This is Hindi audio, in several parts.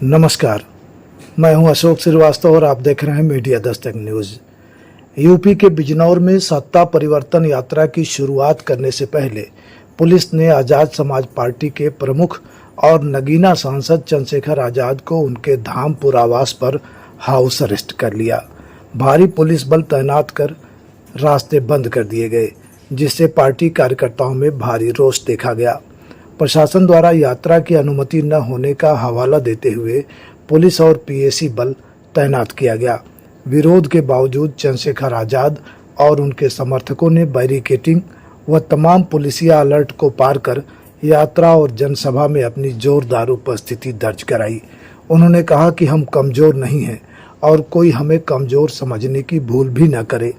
नमस्कार, मैं हूं अशोक श्रीवास्तव और आप देख रहे हैं मीडिया दस्तक न्यूज़। यूपी के बिजनौर में सत्ता परिवर्तन यात्रा की शुरुआत करने से पहले पुलिस ने आज़ाद समाज पार्टी के प्रमुख और नगीना सांसद चंद्रशेखर आज़ाद को उनके धामपुर आवास पर हाउस अरेस्ट कर लिया। भारी पुलिस बल तैनात कर रास्ते बंद कर दिए गए, जिससे पार्टी कार्यकर्ताओं में भारी रोष देखा गया। प्रशासन द्वारा यात्रा की अनुमति न होने का हवाला देते हुए पुलिस और पीएसी बल तैनात किया गया। विरोध के बावजूद चंद्रशेखर आज़ाद और उनके समर्थकों ने बैरिकेडिंग व तमाम पुलिसिया अलर्ट को पार कर यात्रा और जनसभा में अपनी जोरदार उपस्थिति दर्ज कराई। उन्होंने कहा कि हम कमज़ोर नहीं हैं और कोई हमें कमज़ोर समझने की भूल भी न करे।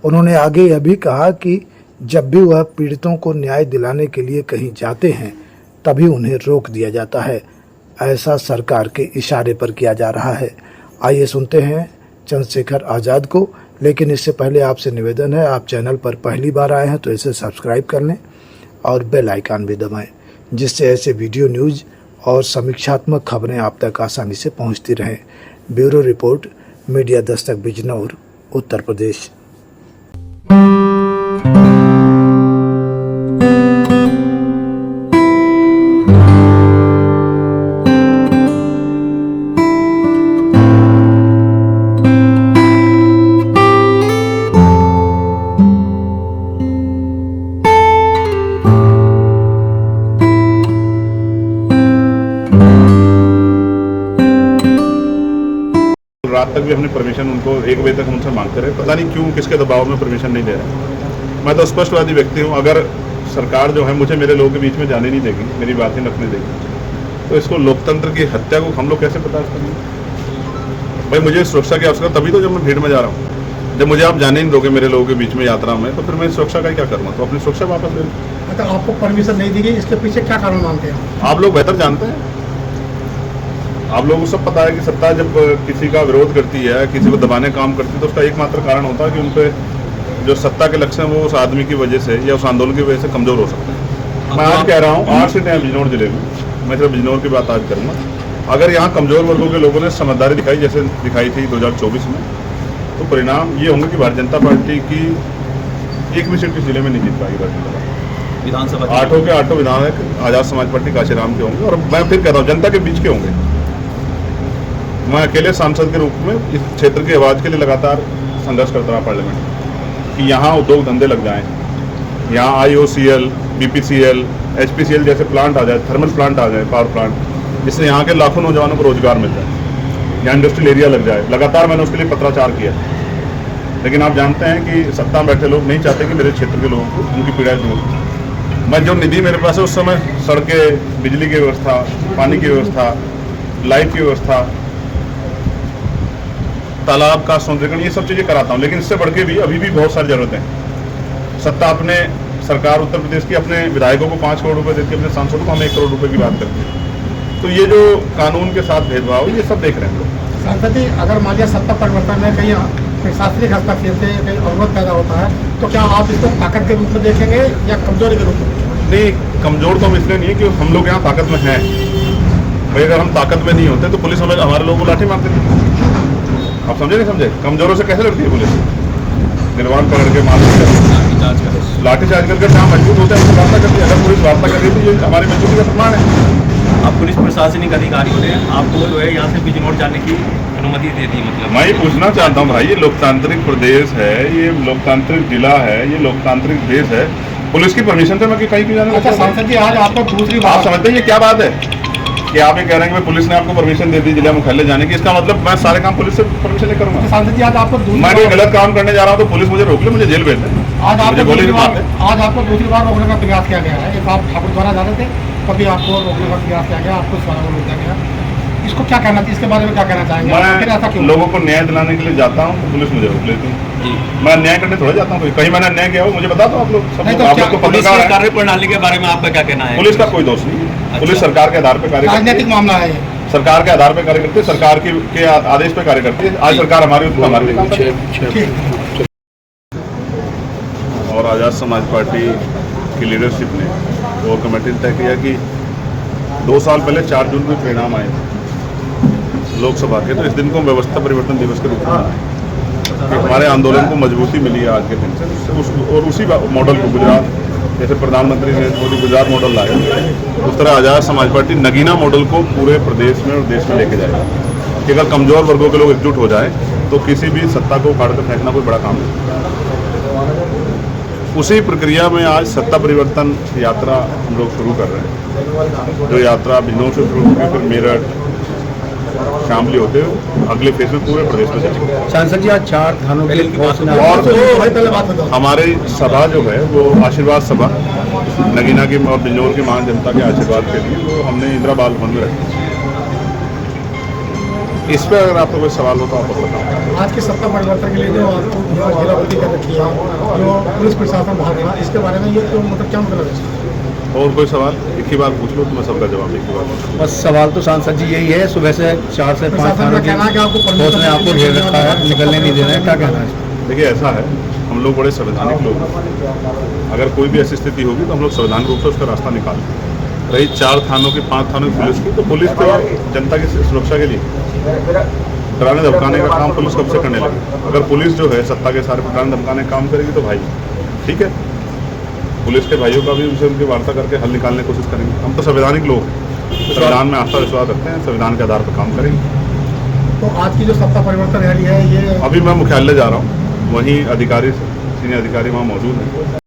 उन्होंने आगे यह भी कहा कि जब भी वह पीड़ितों को न्याय दिलाने के लिए कहीं जाते हैं तभी उन्हें रोक दिया जाता है। ऐसा सरकार के इशारे पर किया जा रहा है। आइए सुनते हैं चंद्रशेखर आज़ाद को, लेकिन इससे पहले आपसे निवेदन है, आप चैनल पर पहली बार आए हैं तो इसे सब्सक्राइब कर लें और बेल आइकन भी दबाएं, जिससे ऐसे वीडियो न्यूज़ और समीक्षात्मक खबरें आप तक आसानी से पहुंचती रहें। Bureau report, media Dastak, Bijnor, Uttar Pradesh. रात तक भी हमने परमिशन उनको 1 बजे तक उनसे मांगते रहे, पता नहीं क्यों किसके दबाव में परमिशन नहीं दे रहे। मैं तो स्पष्टवादी व्यक्ति हूँ, अगर सरकार जो है मुझे मेरे लोगों के बीच में जाने नहीं देगी, मेरी बातें रखने देगी, तो इसको लोकतंत्र की हत्या को हम लोग कैसे बर्दाश्त करेंगे? भाई मुझे सुरक्षा की आवश्यकता तभी तो जब मैं भीड़ में जा रहा हूँ। जब मुझे आप जाने नहीं दोगे मेरे लोगों के बीच में यात्रा में, तो फिर मैं सुरक्षा का क्या करूँगा? तो अपनी सुरक्षा वापस ले लूँ। मतलब आपको परमिशन नहीं दी गई, इसके पीछे क्या कारण मानते हैं आप लोग? बेहतर जानते हैं आप लोगों को, सब पता है कि सत्ता जब किसी का विरोध करती है, किसी को दबाने का काम करती है, तो उसका एकमात्र कारण होता है कि उन पर जो सत्ता के लक्ष्य हैं वो उस आदमी की वजह से या उस आंदोलन की वजह से कमज़ोर हो सकते हैं। मैं आज कह रहा हूँ, 8 सीटें हैं बिजनौर जिले में, मैं सिर्फ बिजनौर की बात आज करूँगा। अगर यहाँ कमज़ोर वर्गों के लोगों ने समझदारी दिखाई, जैसे दिखाई थी 2024 में, तो परिणाम ये होंगे कि भारतीय जनता पार्टी की एक भी सीट किस जिले में नहीं जीत पाएगी। भारतीय विधानसभा 8 के 8 विधायक आज़ाद समाज पार्टी काशीराम के होंगे, और मैं फिर कहता हूँ जनता के बीच के होंगे। मैं अकेले सांसद के रूप में इस क्षेत्र की आवाज़ के लिए लगातार संघर्ष करता रहा पार्लियामेंट कि यहाँ उद्योग धंधे लग जाएं, यहाँ IOCL, BPCL, HPCL जैसे प्लांट आ जाए, थर्मल प्लांट आ जाए, पावर प्लांट, जिससे यहाँ के लाखों नौजवानों को रोजगार मिल जाए, यहाँ इंडस्ट्रियल एरिया लग जाए। लगातार मैंने उसके लिए पत्राचार किया, लेकिन आप जानते हैं कि सत्ता में बैठे लोग नहीं चाहते कि मेरे क्षेत्र के लोगों को उनकी पीड़ाएं दूर हो। मैं जो निधि मेरे पास है उस समय सड़कें, बिजली की व्यवस्था, पानी की व्यवस्था, लाइट की व्यवस्था, तालाब का सौंदर्यीकरण, ये सब चीज़ें कराता हूँ। लेकिन इससे बढ़ के भी अभी भी बहुत सारी जरूरतें हैं। सत्ता अपने सरकार उत्तर प्रदेश की अपने विधायकों को 5 करोड़ रुपए देती है, अपने सांसदों को हम 1 करोड़ रुपए की बात करते हैं। तो ये जो कानून के साथ भेदभाव, ये सब देख रहे हैं लोग। सांसद जी, अगर मान लिया सत्ता परिवर्तन में कहीं प्रशासनिक हस्तक्षेप से कहीं अवरोध पैदा होता है, तो क्या आप इसको ताकत के रूप में देखेंगे या कमजोरी के रूप में? नहीं, कमजोर तो हम इसलिए नहीं है कि हम लोग यहाँ ताकत में हैं। भाई अगर हम ताकत में नहीं होते तो पुलिस हमें हमारे लोगों को लाठी मारती थी। आप समझे नहीं समझे? कमजोरों से कैसे लड़ती है पुलिस? निर्वाण पकड़ के मार लाठीचार्ज करके जहाँ मजबूत होता है उससे वार्ता करती है। अगर पुलिस वार्ता कर रही थी, ये हमारी मजबूती का प्रमाण है। आप पुलिस प्रशासनिक अधिकारियों ने आपको जो है यहाँ से बिजनौर जाने की अनुमति दे दी? मतलब मैं ये पूछना चाहता हूँ भाई, ये लोकतांत्रिक प्रदेश है, ये लोकतांत्रिक जिला है, ये लोकतांत्रिक देश है, पुलिस की परमिशन से मैं कहीं भी जाने? अच्छा सांसद जी, आज आपको दूसरी बात, आप समझते हैं ये क्या बात है कि आप ये कह रहे हैं कि पुलिस ने आपको परमिशन दे दी जिला मुख्यालय जाने की? इसका मतलब मैं सारे काम पुलिस से परमिशन नहीं करूँगा? सांसद जी, आज आपको मैं कोई गलत काम करने जा रहा हूँ तो पुलिस मुझे रोक ले, मुझे जेल भेज दे। आज आपको दूसरी बार रोकने का प्रयास किया गया है। एक आप ठाकुर द्वारा जा रहे थे, कभी आपको रोकने का प्रयास किया गया, आपको सवाल रोक दिया गया। इसको क्या कहना चाहिए, इसके बारे में क्या कहना चाहेंगे? मैं लोगों को न्याय दिलाने के लिए जाता हूँ तो पुलिस मुझे रोक लेती है। मैं न्याय करने थोड़ा जाता हूँ, कहीं मैंने अन्याय किया हो मुझे बता दो आप लोग। पुलिस की कार्यप्रणाली के बारे में आपका क्या कहना है? पुलिस का कोई दोष नहीं है, पुलिस सरकार के आधार पर कार्य, राजनीतिक मामला है, सरकार के आधार पर कार्य करती है, सरकार के आदेश पर कार्य करती है। आज सरकार हमारे काम कर रही है। और आज़ाद समाज पार्टी की लीडरशिप ने वो कमेटी ने तय किया कि 2 साल पहले 4 जून में परिणाम आए थे लोकसभा के, तो इस दिन को हम व्यवस्था परिवर्तन दिवस के रूप में मनाएं कि हमारे आंदोलन को मजबूती मिली है आज के दिन से। और उसी मॉडल को गुजरात, जैसे प्रधानमंत्री नरेंद्र मोदी गुजरात मॉडल लाए, उस तरह आज़ाद समाज पार्टी नगीना मॉडल को पूरे प्रदेश में और देश में लेके जाएगी कि अगर कमज़ोर वर्गों के लोग एकजुट हो जाए तो किसी भी सत्ता को उखाड़ कर फेंकना कोई बड़ा काम नहीं। उसी प्रक्रिया में आज सत्ता परिवर्तन यात्रा हम लोग शुरू कर रहे हैं, जो यात्रा बिजनौर से शुरू होकर फिर मेरठ, शामली होते हुए अगले फेज में पूरे प्रदेश में जाएंगे। सांसद जी आज 4 थानों के घोषणा और हमारी सभा जो है वो आशीर्वाद सभा नगीना की और बिजनौर की महान जनता के आशीर्वाद के लिए वो हमने इंदिरा बाल भवन में रखी। इस पर अगर आपको कोई सवाल हो तो आप बताओ। आज की सत्ता परिवर्तन के लिए जो आपको घेराबंदी कर रखी है, जो पुलिस प्रशासन भाग रहा है, इसके बारे में ये तो मतलब क्या मतलब है? और कोई सवाल एक ही बार पूछ लो तो मैं सबका जवाब एक ही बार दूँ। बस सवाल तो सांसद जी यही है, सुबह से 4 से 5 थानों की पुलिस ने आपको घेर रखा है, निकलने नहीं दे रहे हैं, क्या कहना है? देखिए ऐसा है, हम लोग बड़े संवैधानिक लोग हैं। अगर कोई भी ऐसी स्थिति होगी तो हम लोग संवैधानिक रूप से उसका रास्ता निकालेंगे। रही 4 थानों की 5 थानों की पुलिस की, तो पुलिस तो जनता की सुरक्षा के लिए डराने धमकाने का काम पुलिस कब से करने लगी। अगर पुलिस जो है सत्ता के सारे डराने धमकाने का काम करेगी तो भाई ठीक है, पुलिस के भाइयों का भी उनसे उनकी वार्ता करके हल निकालने की कोशिश करेंगे। हम तो संवैधानिक लोग हैं, संविधान में आस्था विश्वास रखते हैं, संविधान के आधार पर काम करेंगे। तो आज की जो सत्ता परिवर्तन रैली है ये अभी मैं मुख्यालय जा रहा हूँ, वहीं अधिकारी सीनियर अधिकारी वहाँ मौजूद हैं।